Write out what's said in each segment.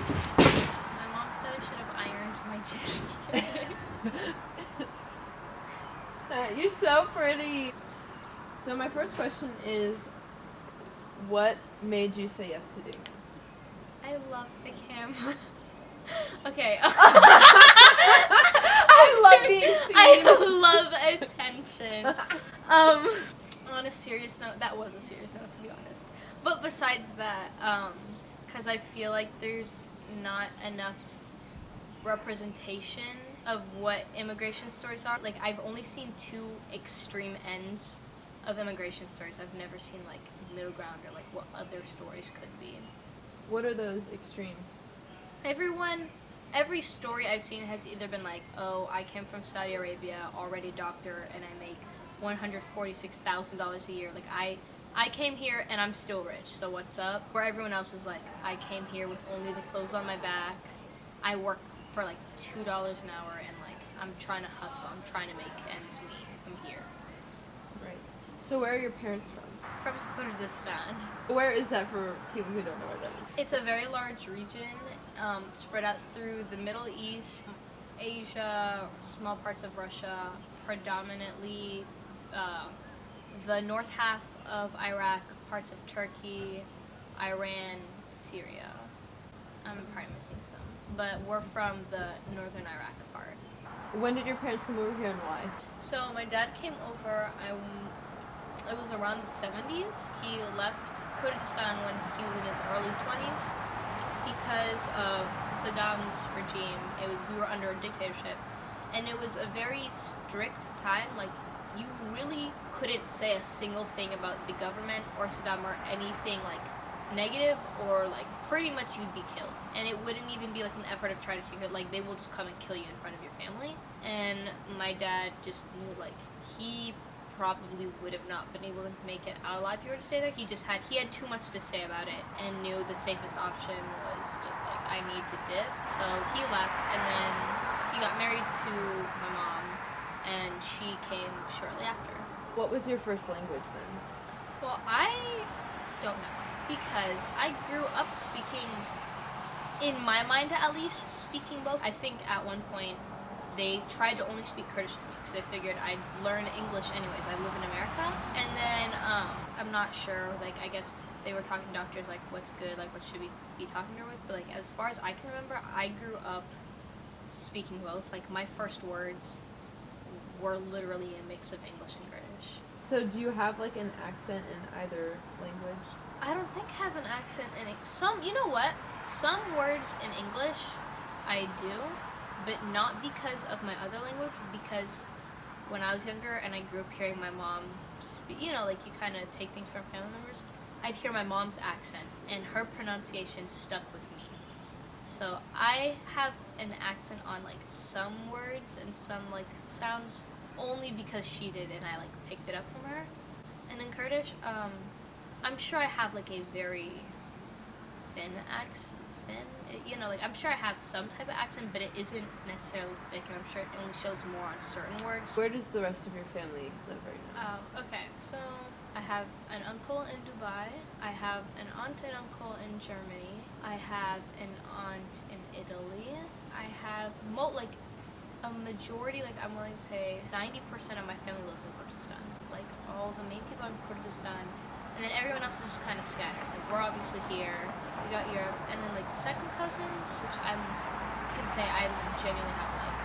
My mom said I should have ironed my jacket. You're so pretty. So my first question is, what made you say yes to doing this? I love the camera. Okay. I love being seen. I love attention. On a serious note, that was a serious note, to be honest. But besides that, because I feel like there's not enough representation of what immigration stories are. Like, I've only seen two extreme ends of immigration stories. I've never seen, like, middle ground or, like, what other stories could be. What are those extremes? Every story I've seen has either been like, oh, I came from Saudi Arabia, already doctor, and I make $146,000 a year. Like, I came here and I'm still rich, so what's up? Where everyone else was like, I came here with only the clothes on my back. I work for like $2 an hour, and like I'm trying to hustle. I'm trying to make ends meet. I'm here. Right. So where are your parents from? From Kurdistan. Where is that for people who don't know where that is? It's a very large region, spread out through the Middle East, Asia, small parts of Russia, predominantly the north half of Iraq, parts of Turkey, Iran, Syria. I'm probably missing some, but we're from the northern Iraq part. When did your parents come over here and why? So my dad came over, it was around the 70s. He left Kurdistan when he was in his early 20s because of Saddam's regime. We were under a dictatorship, and it was a very strict time. Like, you really couldn't say a single thing about the government or Saddam or anything like negative, or like pretty much you'd be killed. And it wouldn't even be like an effort of trying to secret, like they will just come and kill you in front of your family. And my dad just knew like he probably would have not been able to make it out alive if he were to stay there. He had too much to say about it and knew the safest option was just like, I need to dip. So he left, and then he got married to my mom, and she came shortly after. What was your first language then? Well, I don't know, because I grew up speaking, in my mind at least, speaking both. I think at one point they tried to only speak Kurdish to me because they figured I'd learn English anyways. I live in America. And then I'm not sure, like, I guess they were talking to doctors, like, what's good, like, what should we be talking to her with? But, like, as far as I can remember, I grew up speaking both. Like, my first words were literally a mix of English and Kurdish. So do you have like an accent in either language? I don't think I have an accent in some. You know what? Some words in English I do, but not because of my other language. Because when I was younger and I grew up hearing my mom speak, you know, like you kind of take things from family members. I'd hear my mom's accent, and her pronunciation stuck with me. So I have an accent on like some words and some like sounds only because she did, and I like picked it up from her. And in Kurdish, I'm sure I have like a very thin accent. You know, like I'm sure I have some type of accent, but it isn't necessarily thick, and I'm sure it only shows more on certain words. Where does the rest of your family live right now? Okay, so I have an uncle in Dubai, I have an aunt and uncle in Germany, I have an aunt in Italy, I have like a majority, like I'm willing to say 90% of my family lives in Kurdistan. Like all the main people in Kurdistan, and then everyone else is just kind of scattered. Like we're obviously here, we got Europe, and then like second cousins, which I can say I genuinely have like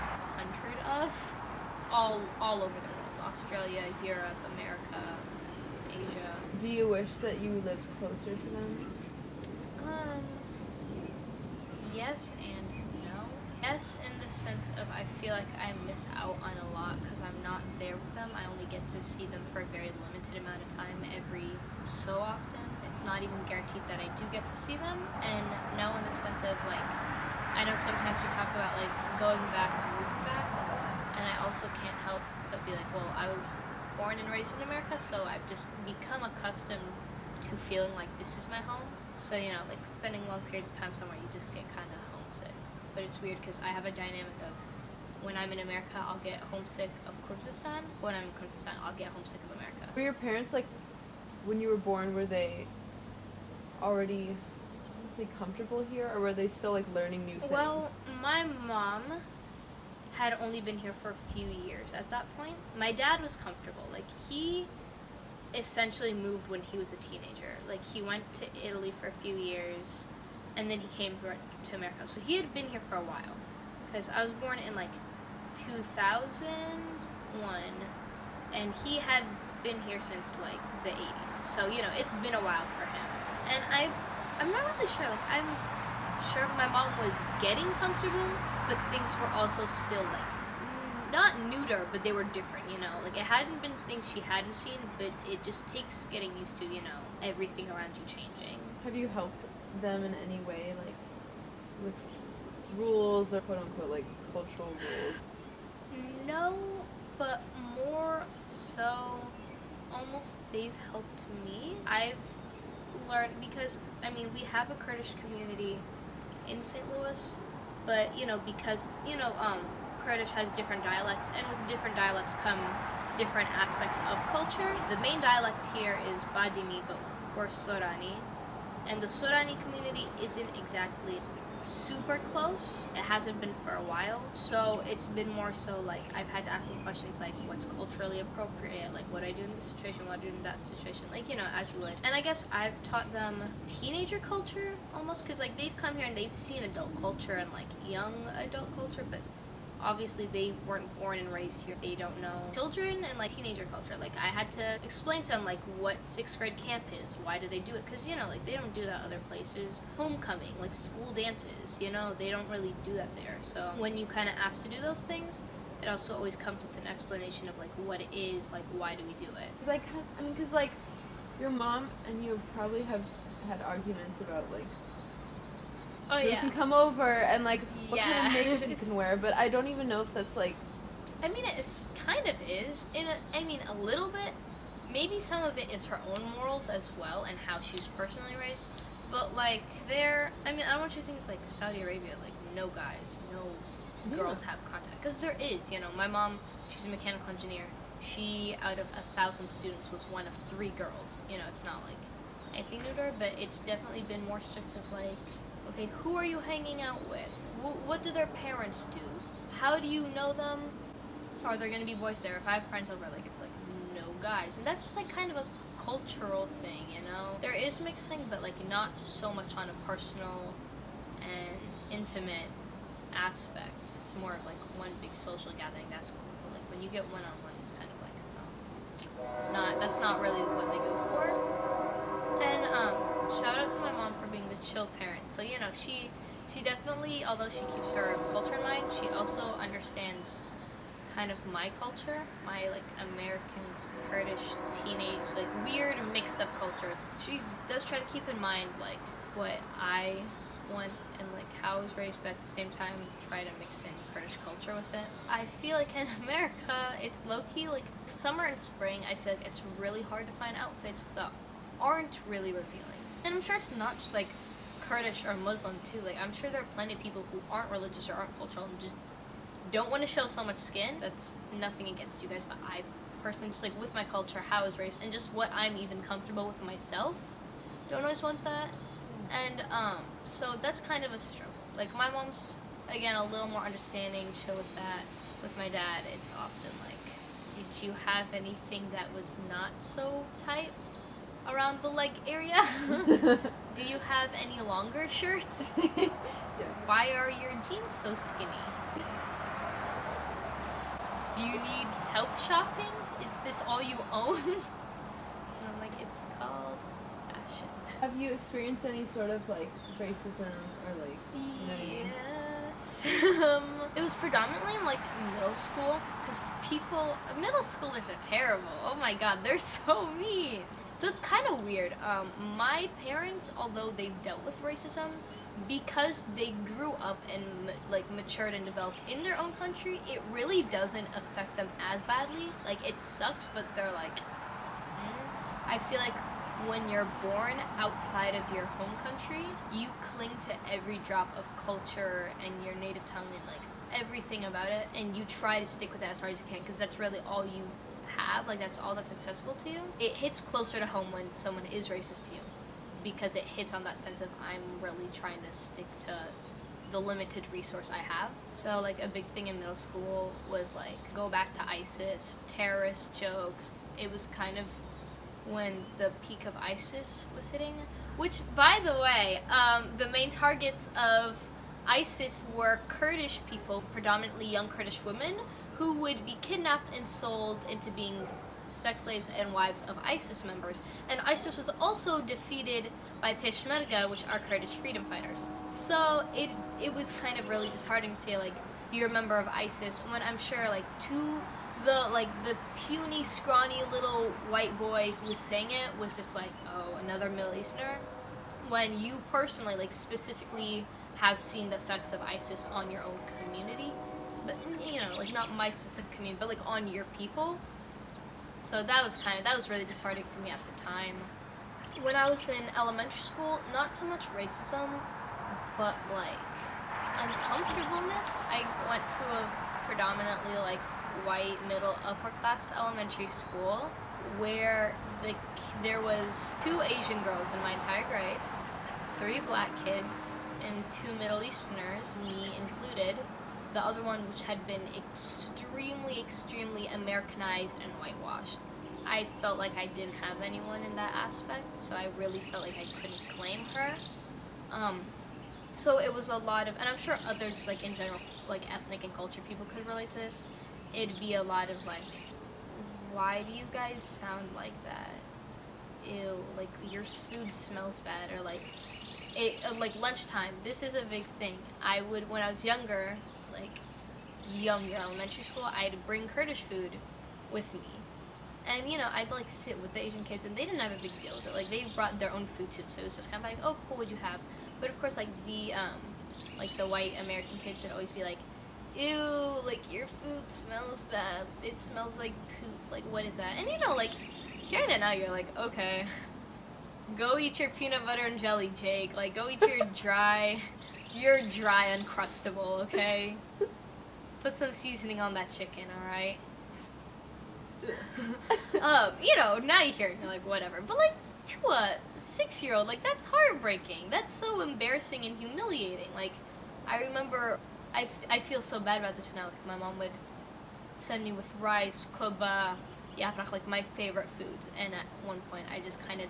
100 of, all over the world. Australia, Europe, America, Asia. Do you wish that you lived closer to them? Yes and no. Yes, in the sense of I feel like I miss out on a lot because I'm not there with them. I only get to see them for a very limited amount of time every so often. It's not even guaranteed that I do get to see them. And no, in the sense of like, I know sometimes we talk about like going back and moving back, and I also can't help but be like, well, I was born and raised in America, so I've just become accustomed to feeling like this is my home. So, you know, like spending long periods of time somewhere, you just get kind of homesick. But it's weird because I have a dynamic of when I'm in America, I'll get homesick of Kurdistan. When I'm in Kurdistan, I'll get homesick of America. Were your parents, like, when you were born, were they already mostly comfortable here, or were they still like learning new things? Well, my mom had only been here for a few years at that point. My dad was comfortable. Like, he essentially moved when he was a teenager. Like, he went to Italy for a few years, and then he came to America. So he had been here for a while. Because I was born in, like, 2001, and he had been here since, like, the 80s. So, you know, it's been a while for him. And I'm not really sure. Like, I'm sure my mom was getting comfortable, but things were also still, like, not neuter, but they were different, you know? Like, it hadn't been things she hadn't seen, but it just takes getting used to, you know, everything around you changing. Have you helped them in any way, like, with rules or quote-unquote, like, cultural rules? No, but more so, almost they've helped me. I've learned, because, I mean, we have a Kurdish community in St. Louis, but, you know, because, you know, Kurdish has different dialects, and with different dialects come different aspects of culture. The main dialect here is Badini, but we're Sorani, and the Sorani community isn't exactly super close. It hasn't been for a while, so it's been more so like I've had to ask them questions like, what's culturally appropriate, like what do I do in this situation, what do I do in that situation, like, you know, as you would. And I guess I've taught them teenager culture almost, because like they've come here and they've seen adult culture and like young adult culture, but obviously they weren't born and raised here. They don't know children and like teenager culture. Like, I had to explain to them like what 6th grade camp is, why do they do it, because, you know, like they don't do that other places. Homecoming, like school dances, you know, they don't really do that there. So when you kind of ask to do those things, it also always comes with an explanation of like what it is, like why do we do it. Because because like your mom and you probably have had arguments about like, Oh you yeah. can come over and like what kind of makeup you Yes. can wear, but I don't even know if that's like. I mean, it kind of is. A little bit. Maybe some of it is her own morals as well and how she was personally raised. But, like, I don't want you to think it's like Saudi Arabia, like, no guys, no girls have contact. Because there is, you know. My mom, she's a mechanical engineer. She, out of 1,000 students, was one of 3 girls. You know, it's not, like, anything neuter, but it's definitely been more strict of, like, okay, who are you hanging out with? What do their parents do? How do you know them? Are there going to be boys there? If I have friends over, like, it's like, no guys. And that's just, like, kind of a cultural thing, you know? There is mixing, but, like, not so much on a personal and intimate aspect. It's more of, like, one big social gathering. That's cool. But, like, when you get one-on-one, it's kind of like, that's not really what they go for. And, shout out to my mom for being the chill parent. So, you know, she definitely, although she keeps her culture in mind, she also understands kind of my culture, my, like, American, Kurdish, teenage, like, weird mix-up culture. She does try to keep in mind, like, what I want and, like, how I was raised, but at the same time try to mix in Kurdish culture with it. I feel like in America, it's low-key, like, summer and spring, I feel like it's really hard to find outfits that aren't really revealing. And I'm sure it's not just, like, Kurdish or Muslim, too. Like, I'm sure there are plenty of people who aren't religious or aren't cultural and just don't want to show so much skin. That's nothing against you guys, but I personally, just, like, with my culture, how I was raised, and just what I'm even comfortable with myself, don't always want that. And, so that's kind of a struggle. Like, my mom's, again, a little more understanding, chill with that. With my dad, it's often, like, did you have anything that was not so tight around the leg area? Do you have any longer shirts? Yes. Why are your jeans so skinny? Do you need help shopping? Is this all you own? And I'm like, it's called fashion. Have you experienced any sort of like racism or like, you know what I mean? Yes. It was predominantly in like middle school, because middle schoolers are terrible. Oh my god, they're so mean. So it's kind of weird. My parents, although they've dealt with racism, because they grew up and like matured and developed in their own country, it really doesn't affect them as badly. Like, it sucks, but they're like, I feel like when you're born outside of your home country, you cling to every drop of culture and your native tongue and like everything about it, and you try to stick with that as hard as you can, because that's really all you have. Like, that's all that's accessible to you. It hits closer to home when someone is racist to you. because it hits on that sense of I'm really trying to stick to the limited resource I have. So like a big thing in middle school was like go back to ISIS, terrorist jokes. It was kind of when the peak of ISIS was hitting, which by the way, the main targets of ISIS were Kurdish people, predominantly young Kurdish women, who would be kidnapped and sold into being sex slaves and wives of ISIS members. And ISIS was also defeated by Peshmerga, which are Kurdish freedom fighters. So it was kind of really disheartening to say, like, you're a member of ISIS, when I'm sure, like, to the puny, scrawny little white boy who was saying it was just like, oh, another Middle Easterner. When you personally, like, specifically have seen the effects of ISIS on your own community, but, you know, like, not my specific community, but, like, on your people. So that was really disheartening for me at the time. When I was in elementary school, not so much racism, but, like, uncomfortableness. I went to a predominantly, like, white, middle, upper class elementary school where there was 2 Asian girls in my entire grade, 3 black kids, and 2 Middle Easterners, me included. The other one, which had been extremely, extremely Americanized and whitewashed. I felt like I didn't have anyone in that aspect, so I really felt like I couldn't claim her. So it was a lot of, and I'm sure other, just like in general, like ethnic and culture people could relate to this. It'd be a lot of like, why do you guys sound like that? Ew, like your food smells bad, or like, like lunchtime. This is a big thing. When I was younger, like younger elementary school, I'd bring Kurdish food with me. And, you know, I'd, like, sit with the Asian kids, and they didn't have a big deal with it. Like, they brought their own food, too, so it was just kind of like, oh, cool, what'd you have? But, of course, like, the white American kids would always be like, ew, like, your food smells bad. It smells like poop. Like, what is that? And, you know, like, hearing that now, you're like, okay, go eat your peanut butter and jelly, Jake. Like, go eat your dry Uncrustable, okay? Put some seasoning on that chicken, alright? You know, now you hear it, you're like, whatever. But, like, to a 6-year-old, like, that's heartbreaking. That's so embarrassing and humiliating. Like, I remember, I feel so bad about this now. Like, my mom would send me with rice, koba, yaprak, like, my favorite foods. And at one point, I just kind of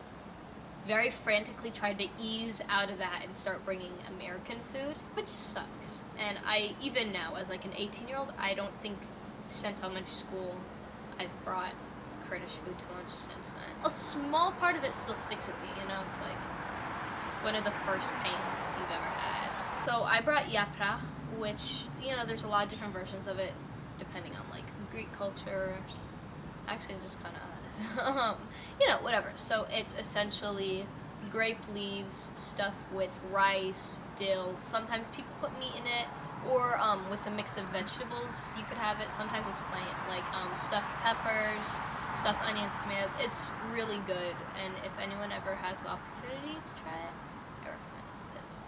very frantically tried to ease out of that and start bringing American food, which sucks. And even now, as, like, an 18-year-old, I don't think since elementary school I've brought Kurdish food to lunch since then. A small part of it still sticks with me, you know? It's like, it's one of the first pains you've ever had. So I brought yaprak, which, you know, there's a lot of different versions of it, depending on, like, Greek culture. Actually, it's just kind of, you know, whatever. So it's essentially grape leaves stuffed with rice, dill. Sometimes people put meat in it. Or with a mix of vegetables, you could have it. Sometimes it's plain, like stuffed peppers, stuffed onions, tomatoes. It's really good, and if anyone ever has the opportunity to try it, I recommend it, because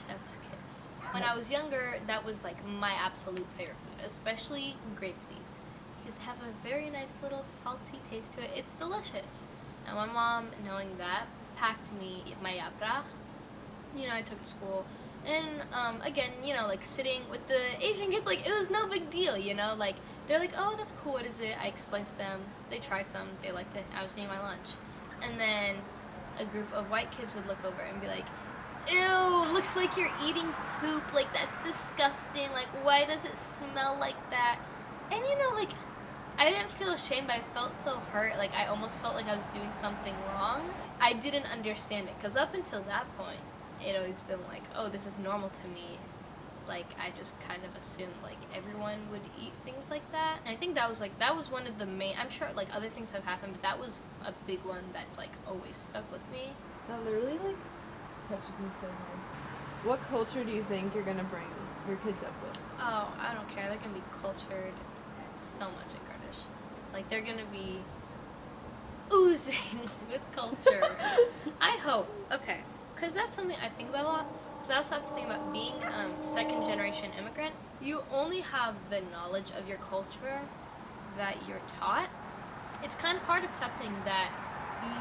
chef's kiss. When I was younger, that was like my absolute favorite food, especially grape leaves, because they have a very nice little salty taste to it. It's delicious. And my mom, knowing that, packed me my yaprak. You know, I took it to school. And, again, you know, like, sitting with the Asian kids, like, it was no big deal, you know? Like, they're like, oh, that's cool, what is it? I explained to them. They tried some. They liked it. I was eating my lunch. And then a group of white kids would look over and be like, ew, looks like you're eating poop. Like, that's disgusting. Like, why does it smell like that? And, you know, like, I didn't feel ashamed, but I felt so hurt. Like, I almost felt like I was doing something wrong. I didn't understand it, because up until that point, it always been like, oh, this is normal to me. Like, I just kind of assumed, like, everyone would eat things like that. And I think that was one of the main, I'm sure, like, other things have happened, but that was a big one that's, like, always stuck with me. That literally, like, touches me so hard. What culture do you think you're gonna bring your kids up with? Oh, I don't care. They're gonna be cultured so much in Kurdish. Like, they're gonna be oozing with culture. I hope. Okay. Because that's something I think about a lot. Because I also have to think about being second-generation immigrant. You only have the knowledge of your culture that you're taught. It's kind of hard accepting that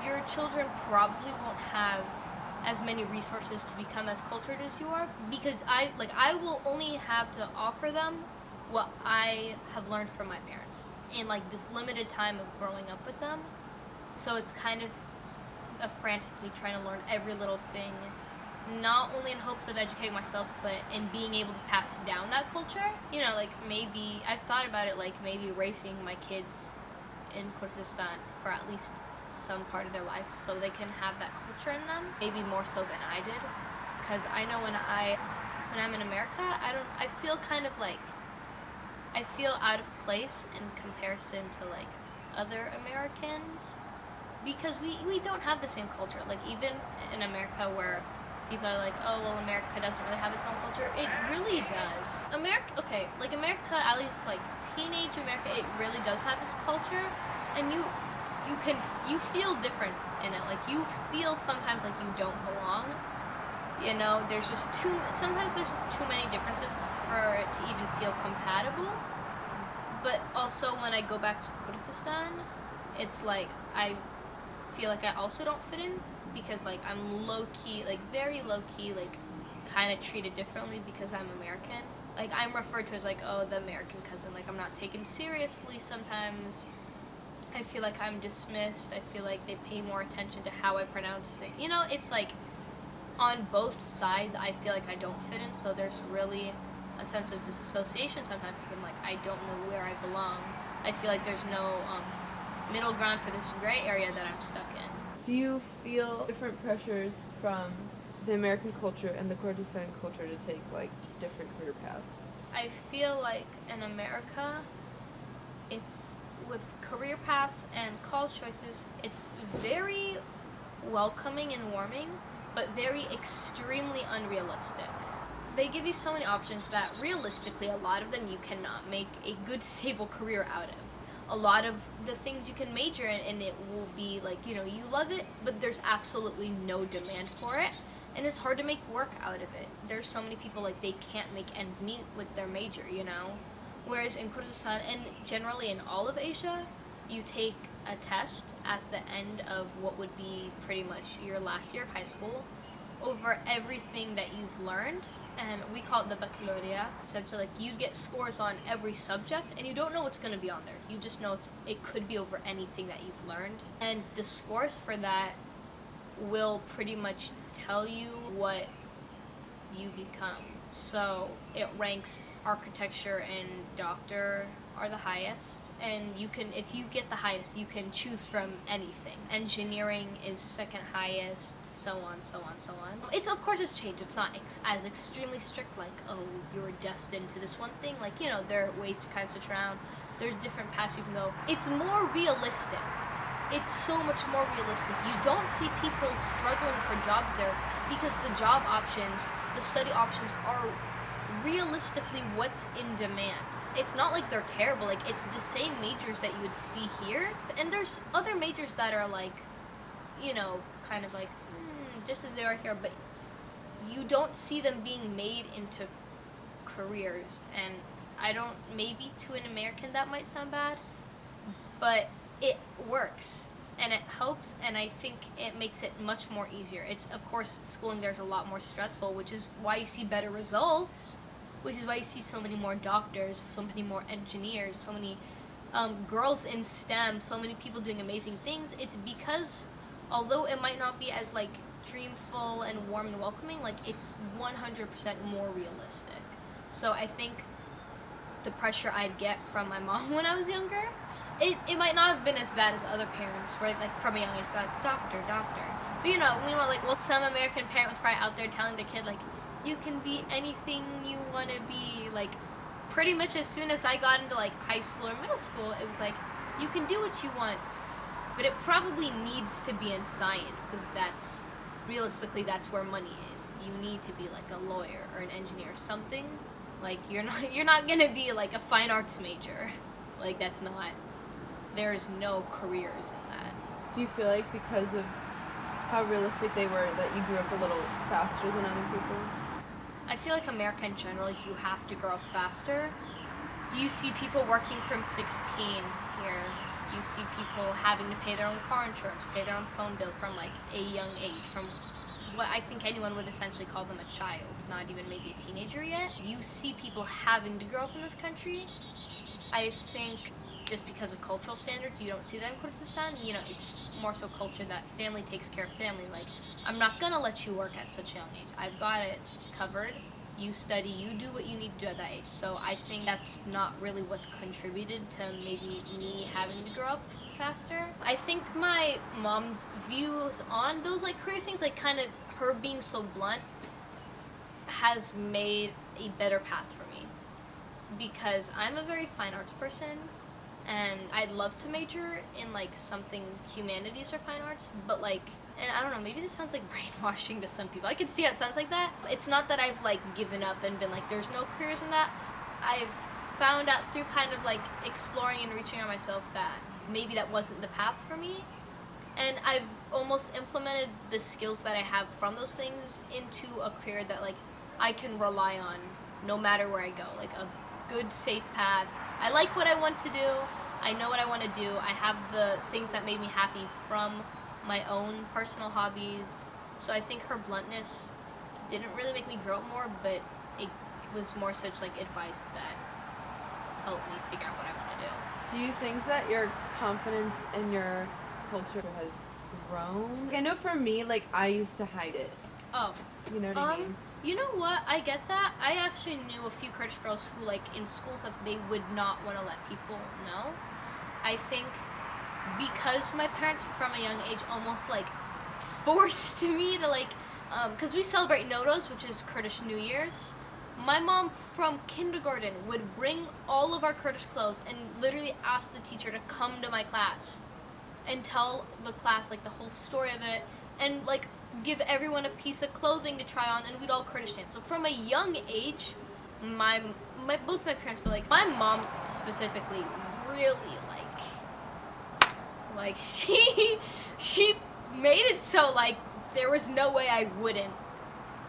your children probably won't have as many resources to become as cultured as you are, because I will only have to offer them what I have learned from my parents in like this limited time of growing up with them. So it's kind of a frantically trying to learn every little thing, not only in hopes of educating myself, but in being able to pass down that culture. You know, like maybe I've thought about it, like maybe raising my kids in Kurdistan for at least some part of their life so they can have that culture in them, maybe more so than I did, because I know when I'm in America, I feel kind of like I feel out of place in comparison to like other Americans, because we don't have the same culture. Like even in America where people are like, oh well, America doesn't really have its own culture. It really does. America, at least like teenage America, it really does have its culture, and you feel different in it. Like you feel sometimes like you don't belong. You know, sometimes there's just too many differences for it to even feel compatible. But also when I go back to Kurdistan, it's like I feel like I also don't fit in, because like I'm low-key, like very low-key, like kind of treated differently because I'm American. Like I'm referred to as like, oh, the American cousin. Like I'm not taken seriously sometimes. I feel like I'm dismissed. I feel like they pay more attention to how I pronounce things. You know, it's like on both sides I feel like I don't fit in, so there's really a sense of disassociation sometimes, because I'm like, I don't know where I belong. I feel like there's no middle ground for this gray area that I'm stuck in. Do you feel different pressures from the American culture and the Kurdistan culture to take like different career paths? I feel like in America, it's with career paths and college choices, it's very welcoming and warming, but very extremely unrealistic. They give you so many options that realistically, a lot of them you cannot make a good, stable career out of. A lot of the things you can major in, and it will be like, you know, you love it, but there's absolutely no demand for it, and it's hard to make work out of it. There's so many people, like, they can't make ends meet with their major, you know? Whereas in Kurdistan, and generally in all of Asia, you take a test at the end of what would be pretty much your last year of high school over everything that you've learned, and we call it the baccalaureate. Essentially, like, you get scores on every subject, and you don't know what's going to be on there. You just know it could be over anything that you've learned, and the scores for that will pretty much tell you what you become. So it ranks architecture and doctor are the highest, and you can, if you get the highest, you can choose from anything. Engineering is second highest, so on, so on, so on. It's, of course, it's changed. It's not as extremely strict, like, oh, you're destined to this one thing. Like, you know, there are ways to kind of switch around. There's different paths you can go. It's more realistic. It's so much more realistic. You don't see people struggling for jobs there, because the job options, the study options are realistically what's in demand. It's not like they're terrible. Like, it's the same majors that you would see here, and there's other majors that are like, you know, kind of like just as they are here, but you don't see them being made into careers. And I don't, maybe to an American that might sound bad, but it works and it helps, and I think it makes it much more easier. It's, of course, schooling there's a lot more stressful, which is why you see better results, which is why you see so many more doctors, so many more engineers, so many girls in STEM, so many people doing amazing things. It's because, although it might not be as like dreamful and warm and welcoming, like, it's 100% more realistic. So I think the pressure I'd get from my mom when I was younger, it might not have been as bad as other parents, right? Like, from a young age, like, doctor. But, you know, like, well, some American parent was probably out there telling their kid, like, you can be anything you want to be. Like, pretty much as soon as I got into, like, high school or middle school, it was like, you can do what you want, but it probably needs to be in science, because that's, realistically, that's where money is. You need to be, like, a lawyer or an engineer or something. Like, you're not going to be, like, a fine arts major. Like, that's not... There's no careers in that. Do you feel like because of how realistic they were that you grew up a little faster than other people? I feel like America in general, you have to grow up faster. You see people working from 16 here, You see people having to pay their own car insurance, pay their own phone bill from like a young age, from what I think anyone would essentially call them a child, not even maybe a teenager yet. You see people having to grow up in this country. I think just because of cultural standards, you don't see that in Kurdistan. You know, it's just more so culture that family takes care of family. Like, I'm not gonna let you work at such a young age. I've got it covered. You study, you do what you need to do at that age. So I think that's not really what's contributed to maybe me having to grow up faster. I think my mom's views on those like career things, like kind of her being so blunt, has made a better path for me. Because I'm a very fine arts person, and I'd love to major in like something humanities or fine arts, but like, and I don't know, maybe this sounds like brainwashing to some people. I can see how it sounds like that. It's not that I've like given up and been like, there's no careers in that. I've found out through kind of like exploring and reaching out myself that maybe that wasn't the path for me. And I've almost implemented the skills that I have from those things into a career that like I can rely on no matter where I go. Like a good, safe path. I like what I want to do. I know what I want to do. I have the things that made me happy from my own personal hobbies. So I think her bluntness didn't really make me grow up more, but it was more such like advice that helped me figure out what I want to do. Do you think that your confidence in your culture has grown? I know for me, like, I used to hide it. Oh. You know what I mean? You know what? I get that. I actually knew a few Kurdish girls who, like, in school stuff, they would not want to let people know. I think because my parents, from a young age, almost, like, forced me to, like, because we celebrate Nowruz, which is Kurdish New Year's. My mom, from kindergarten, would bring all of our Kurdish clothes and literally ask the teacher to come to my class and tell the class, like, the whole story of it, and, like, give everyone a piece of clothing to try on, and we'd all Kurdish dance. So from a young age, both my parents, but, like, my mom specifically really, like, she made it so, like, there was no way I wouldn't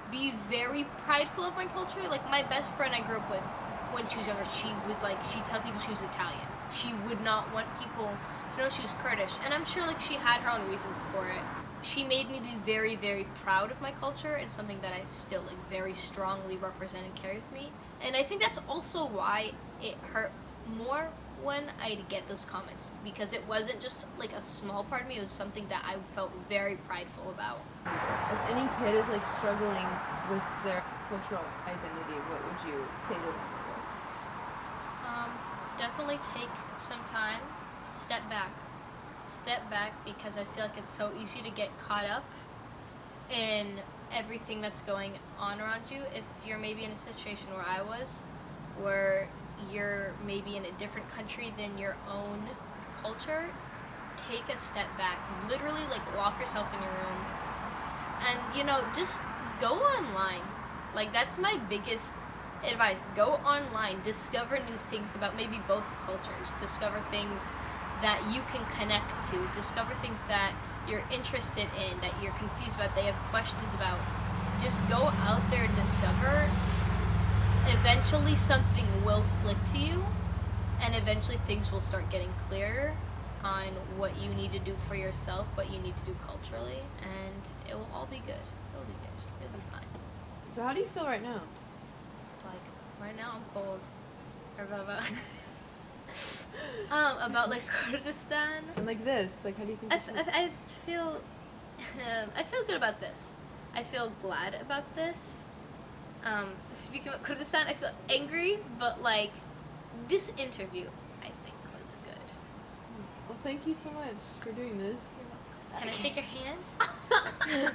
be very prideful of my culture. Like, my best friend I grew up with, when she was younger, she'd tell people she was Italian. She would not want people to know she was Kurdish, and I'm sure, like, she had her own reasons for it. She made me be very, very proud of my culture, and something that I still, like, very strongly represent and carry with me. And I think that's also why it hurt more when I'd get those comments, because it wasn't just, like, a small part of me, it was something that I felt very prideful about. If any kid is, like, struggling with their cultural identity, what would you say to them? Definitely take some time, step back, because I feel like it's so easy to get caught up in everything that's going on around you. If you're maybe in a situation where I was, where you're maybe in a different country than your own culture, take a step back, literally, like, lock yourself in your room, and, you know, just go online. Like, that's my biggest advice. Go online, discover new things about maybe both cultures, discover things that you can connect to, discover things that you're interested in, that you're confused about, they have questions about. Just go out there and discover. Eventually something will click to you, and eventually things will start getting clearer on what you need to do for yourself, what you need to do culturally, and it will all be good. It'll be good. It'll be fine. So how do you feel right now? Like, right now I'm cold. About like Kurdistan. And like this, like, how do you think? I feel I feel good about this. I feel glad about this. Speaking about Kurdistan, I feel angry, but like this interview, I think, was good. Well, thank you so much for doing this. Can I shake your hand?